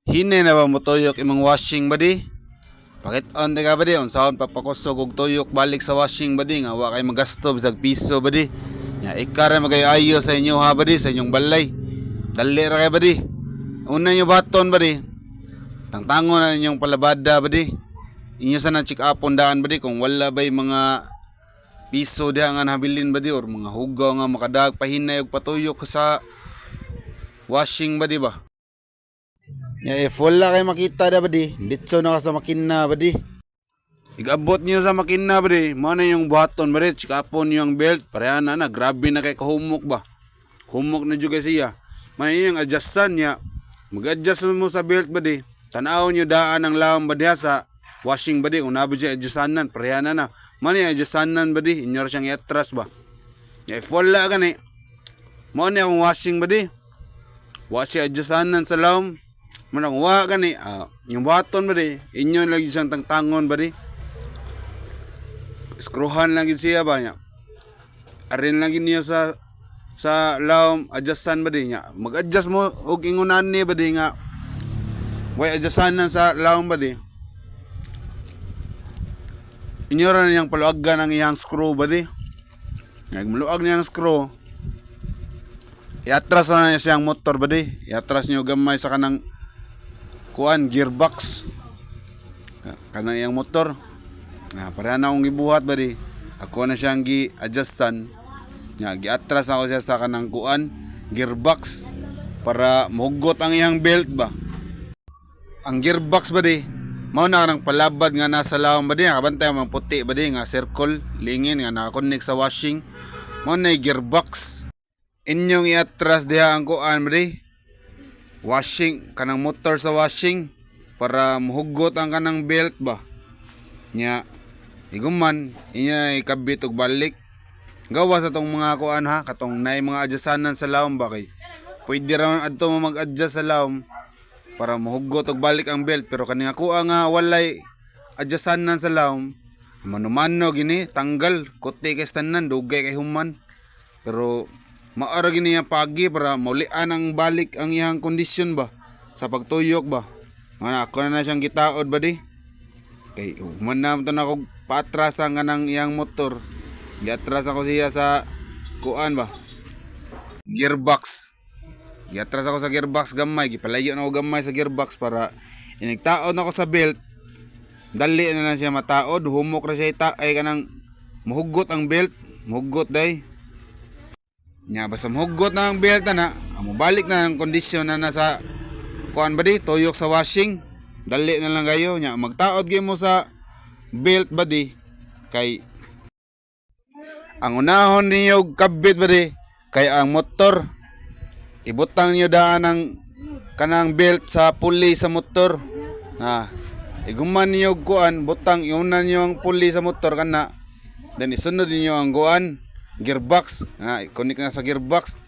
Hinay na ba mo tuyok imong washing body? Pakit on ka badi unsaon papakusog og tuyok balik sa washing body nga wa kay magasto bisag piso badi. Nya ikara magayo sa inyo ha badi sa inyong balay. Dali ra kay badi. Una nyo baton badi. Tangtangon na ninyong palabada badi. Inyo sana check upon daan badi kung wala bay mga piso diha nga nabilin badi or mga hugaw nga makadag pahinay og patuyok sa washing badi ba. If wala kayo makita da badi, ditso na ka sa makina badi. Igabot niyo sa makina badi, mo na yung buhaton badi, chikapon yung belt, pareha na, grabe na kay kahumok ba. Humok na juga siya. Man yung adjustan niya, mag-adjust mo sa belt badi, tanaw niyo daan ang lawang badi sa washing badi, kung nabod siya adjustanan, pareha na. Man yung adjustanan badi, inyo siyang iatras ba. If wala ka ni, mo na yung washing badi, washi adjustanan sa lawang, manang wa gani yung baton ba di inyo lagi siyang tangtangon ba di skruhan lagi siya ba niya arin lagi niya sa lawom adjustan ba di niya mag-adjust mo og ingunan ni ba di nga way adjustanan sa lawom ba di inyo ra niyang paluagan ang iyang screw ba di nagmaluag niyang screw iatras na niya siyang motor ba di iatras niyo gamay sa kanang kuan gearbox kanang iyang motor pareha na akong gibuhat ba di ako na siyang gi-adjustan giatras ako siya sa kanang kuan gearbox para mahugot ang iyang belt ba ang gearbox ba di mao na kanang palabad nga nasa lawom ba di nakabantay ang puti ba di nga circle lingin nga nakakonect sa washing mao na gearbox inyong iatras diha ang kuan ba di washing kanang motor sa washing para mahugot ang kanang belt ba nya iguman inya ikabit og balik gawa sa tong mga kuan ha katong nay mga adjustanan sa lawom ba kay pwede ra adto mo mag-adjust sa lawom para mahugot og balik ang belt pero kani ako nga walay adjustanan sa lawom manumano gini tanggal kuti kay tanan dugay kay human pero maara gini ang pagi para maulian ang balik ang iyang kondisyon ba sa pagtuyok ba. Mana ako na siyang gitaod ba di. Kay human na ito na ako paatras ang kanang iyang motor. Giatras ako siya sa kuan ba. Gearbox. Giatras ako sa gearbox gamay. Gipalayo na ako gamay sa gearbox para inigtaod na ako sa belt. Dali na siya mataod. Humok na siya ay kanang mahugot ang belt. Mahugot day. Nya basta mahugot na ang belt na mabalik na ang kondisyon na nasa kuan ba di tuyok sa washing dali na lang kayo nya magtaod gyud mo sa belt ba di kay ang unahon niyo kabit ba di kay ang motor ibutang niyo daan ang kanang belt sa pulley sa motor iguman niyo kuan butang iunan niyo ang pulley sa motor kana then isunod niyo ang kuan gearbox connect na sa gearbox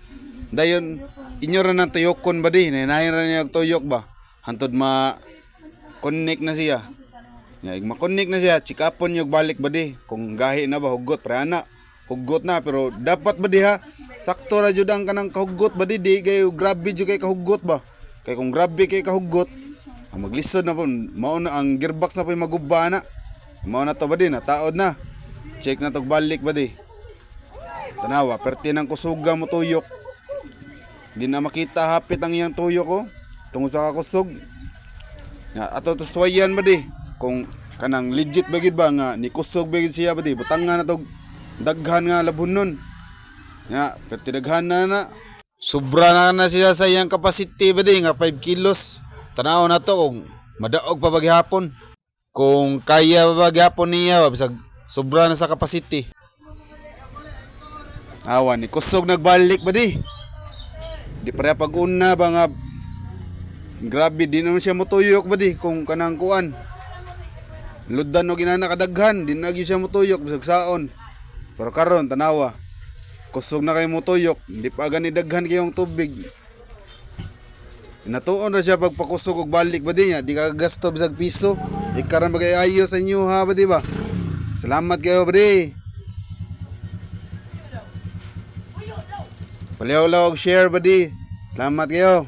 dayon inyo ra nang tuyokon ba di nanayon ra niya tuyok ba hantod connect na siya ma-connect na siya chikapon niyo balik ba di kung gahi na ba hugot prana hugot na pero dapat ba di ha sakto ra jud ang kanang kahugot ba di kayo grabe jud kay kahugot ba kay kung grabe kay kahugot maglisod na po mao na ang gearbox na po maguba na mao na to ba di nataod na check na to balik ba di tanawa, perti ng kusuga mo tuyok. Di na makita hapit ang iyang tuyok ko. Tungod sa kakusog. Ato to swayan ba di? Kung kanang legit bagid ba nga, ni kusog bagid siya ba di? Butang nga na to daghan nga labunon. Perti daghan na. Sobra na siya sa iyang capacity ba di? Nga 5 kilos. Tanawa na to kung madaog pa baghapon. Kung kaya pa baghapon niya, bisag sobra na sa capacity. Awan ni kusog nagbalik ba di? Di pareha pag-una ba nga grabe di naman siya motuyok ba di kung kanang kuan. Ludan o ginana kadaghan, di na siya motuyok bisag saon. Pero karon tanawa. Kusog na kay motuyok, di pa gani daghan kayong tubig. Natuon ra siya pagpakusog og balik ba di niya, di ka gasto bisag piso. Ikaran magayo sa inyo ha ba di ba? Salamat kayo ba di? Palihaw-law og share ba di? Salamat kayo.